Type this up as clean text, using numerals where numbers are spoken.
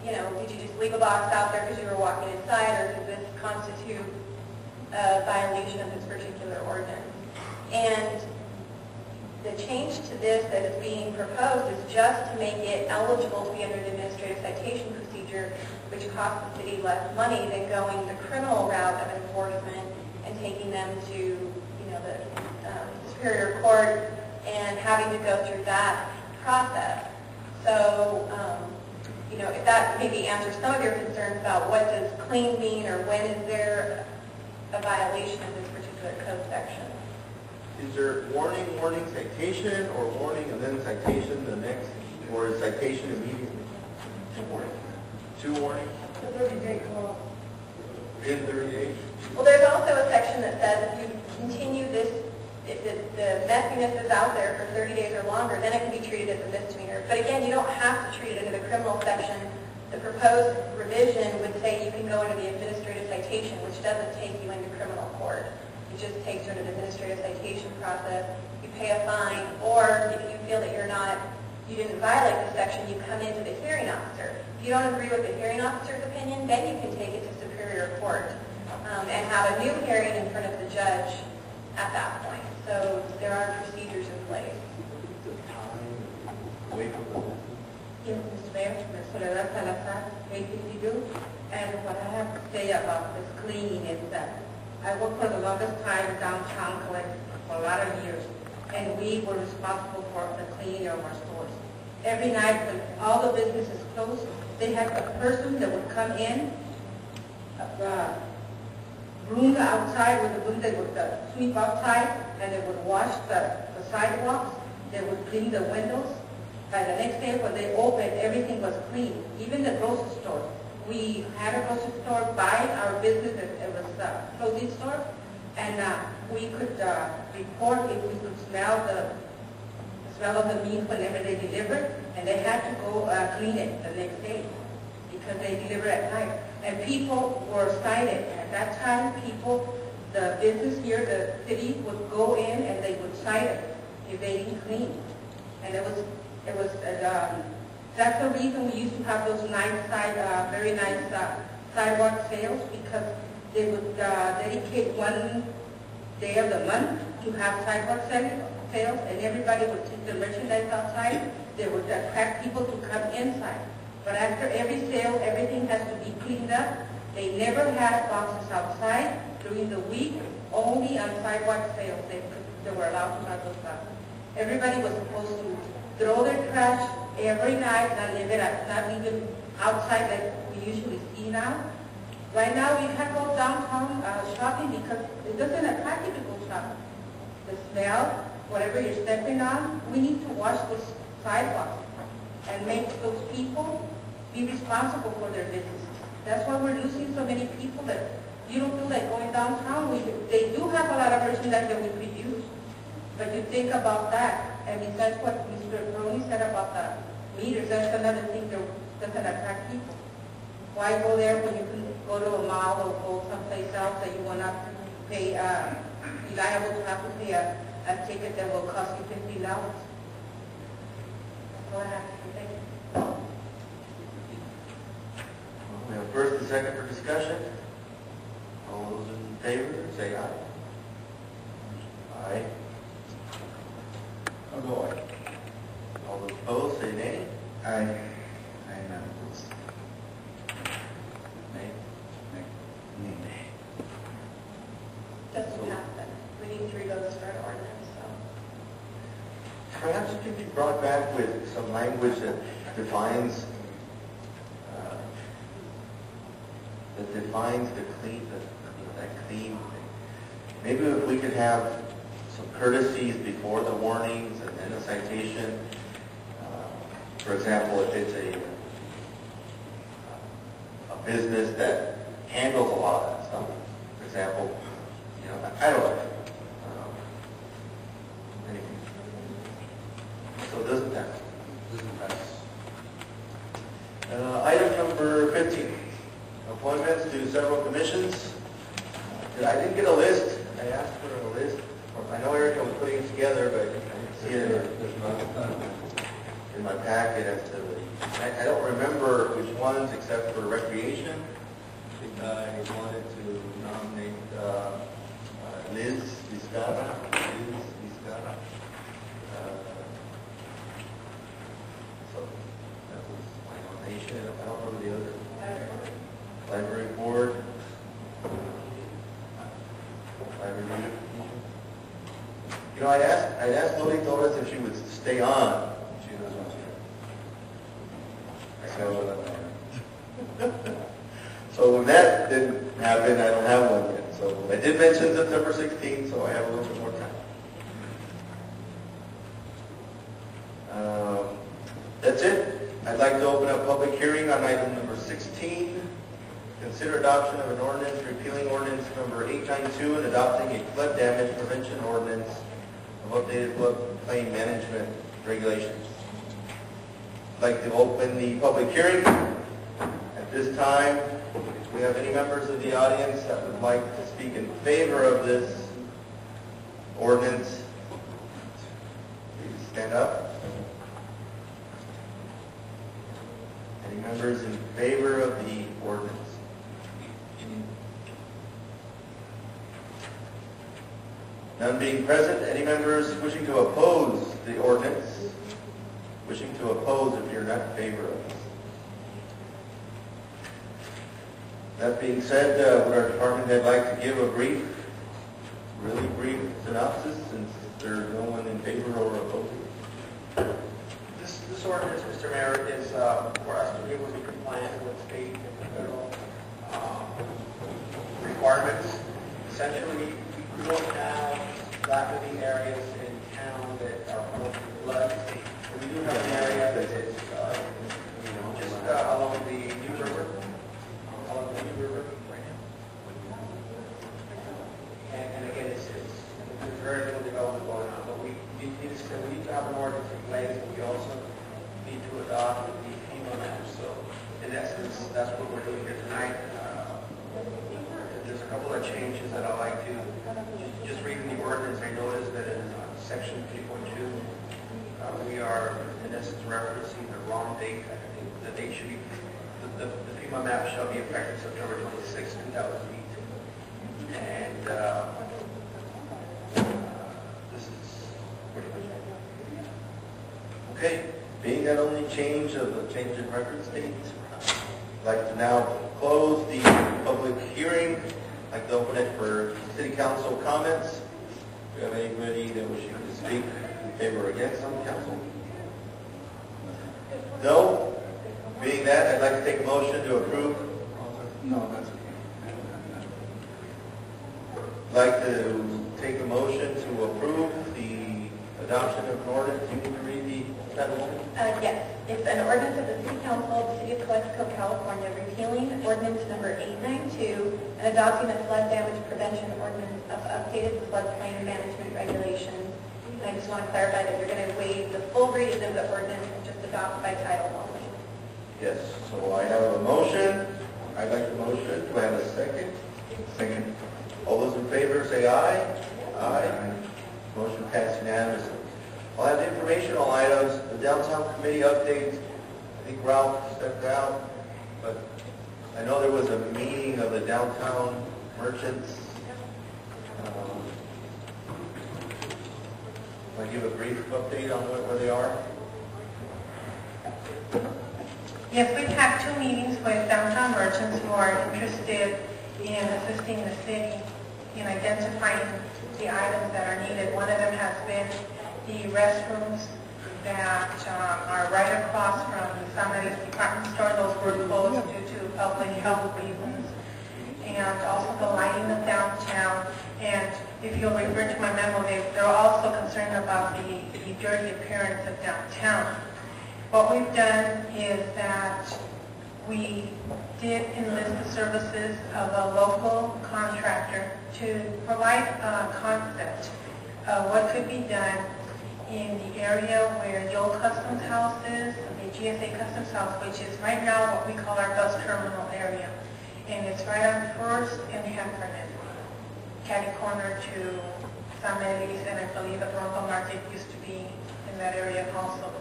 did you just leave a box out there because you were walking inside, or does this constitute a violation of this particular ordinance? And the change to this that is being proposed is just to make it eligible to be under the administrative citation procedure, which costs the city less money than going the criminal route of enforcement and taking them to, the Superior Court and having to go through that process. So, if that maybe answers some of your concerns about what does clean mean, or when is there a violation of this particular code section. Is there warning, citation, or warning and then citation the next, or citation immediately? Two warnings? The 30-day call. In 30 days? Well, there's also a section that says if you continue this, if the messiness is out there for 30 days or longer, then it can be treated as a misdemeanor. But again, you don't have to treat it under the criminal section. The proposed revision would say you can go into the administrative citation, which doesn't take you into criminal court. It just takes you into the administrative citation process. You pay a fine, or if you feel that you didn't violate the section, you come into the hearing officer. If you don't agree with the hearing officer's opinion, then you can take it to Superior Court and have a new hearing in front of the judge at that point. So there are procedures in place. Yes, Mr. Mayor, Soledad Salazar, 852. And what I have to say about this cleaning is that I worked for the longest time downtown Calexico for a lot of years, and we were responsible for the cleaning of our stores. Every night when all the businesses closed, they had a person that would come in, broom outside with a broom. They would sweep outside, and they would wash the sidewalks. They would clean the windows. By the next day when they opened, everything was clean. Even the grocery store. We had a grocery store by our business. It was a clothing store, and we could report if we could smell the smell of the meat whenever they delivered, and they had to go clean it the next day because they deliver at night. And people were cited. At that time, the business here, the city would go in and they would cite it if they didn't clean. And that's the reason we used to have those very nice sidewalk sales, because they would dedicate one day of the month to have sidewalk sales, and everybody would take the merchandise outside. They would attract people to come inside. But after every sale, everything has to be cleaned up. They never had boxes outside during the week, only on sidewalk sales they were allowed to have those boxes. Everybody was supposed to throw their trash every night, not even outside like we usually see now. Right now, we can't go downtown shopping because it doesn't attract you to go shopping. The smell, whatever you're stepping on, we need to wash those sidewalks and make those people be responsible for their businesses. That's why we're losing so many people that you don't feel like going downtown. They do have a lot of merchandise that we could use, but you think about that. And besides what Mr. Brony said about the meters, that's another thing that doesn't attract people. Why go there when you can go to a mall or go someplace else that you will not pay, be liable to have to pay a ticket that will cost you $50? That's all I have to say. Thank you. We have first and second for discussion. All those in favor, say aye. Aye. I'll go aye. All those opposed, say nay. Aye. Aye, none opposed. Nay. Nay. Doesn't happen. We need to rego the start ordinance, so. Perhaps it could be brought back with some language that defines the clean, that clean thing. Maybe if we could have some courtesies before the warnings and then a citation. For example, if it's a business that handles a lot of that stuff. For example, I don't know. Anything. So it doesn't pass. Item number 15. Appointments to several commissions. I didn't get a list. I asked for a list. I know Erica was putting it together, but I didn't see it. in my packet as to, I don't remember which ones except for recreation. I wanted to nominate Liz Vizcarra. So that was my nomination. I don't remember the other. Library board. Library. You know, I'd asked Lily Torres if she would stay on. She doesn't want to. So when that didn't happen, I don't have one yet. So I did mention September 16th, so I have a little bit more time. That's it. I'd like to open up public hearing on item number 16. Consider adoption of an ordinance repealing ordinance number 892 and adopting a flood damage prevention ordinance of updated floodplain management regulations. I'd like to open the public hearing. At this time, if we have any members of the audience that would like to speak in favor of this ordinance, please stand up. Any members in favor of the ordinance? None being present, any members wishing to oppose the ordinance? Wishing to oppose if you're not in favor of it. That being said, would our department head like to give a really brief synopsis since there's no one in favor or opposing? This ordinance, Mr. Mayor, is for us to be able to be compliant with state and federal requirements. Essentially, we don't have that many areas in town that are prone to flood. We do have an area that is just along the New River, and again, there's very little development going on. But we need to have an ordinance in place, and we also need to adopt the FEMA map. So, in essence, that's what we're doing here tonight. There's a couple of changes that I'd like to. Just reading the ordinance, I noticed that in section 3.2, we are, in essence, referencing the wrong date. I think the date should be, the FEMA map shall be effective September 26, 2008. And this is pretty much it. Okay, being that only change of the change in reference date, I'd like to now close the public hearing. I'd like to open it for city council comments. Do you have anybody that wishes to speak in favor or against on the council? No? Being that, I'd like to take a motion to approve. No, that's okay. I'd like to take a motion to approve the adoption of an ordinance. Do you need to read the title? Yes. It's an ordinance of the City Council of the City of Calexico, California, repealing ordinance number 892 and adopting a flood damage prevention ordinance of updated floodplain management regulations. And I just want to clarify that you're going to waive the full reading of the ordinance and just adopt by title only. Yes. So I have a motion. I'd like the motion. Do I have a second? Second. All those in favor say aye. Aye. Motion passed unanimously. I'll have the informational items, the downtown committee updates. I think Ralph stepped out, but I know there was a meeting of the downtown merchants. I'll give a brief update on where they are. Yes, we've had 2 meetings with downtown merchants who are interested in assisting the city in identifying the items that are needed. One of them has been the restrooms that are right across from somebody's department store. Those were closed due to public health reasons. And also the lighting of downtown. And if you'll refer to my memo, they're also concerned about the dirty appearance of downtown. What we've done is that we did enlist the services of a local contractor to provide a concept of what could be done in the area where Joel Customs House is, the GSA Customs House, which is right now what we call our bus terminal area. And it's right on 1st and Heffernan, catty corner to San Luis, and I believe the Bronco Market used to be in that area also.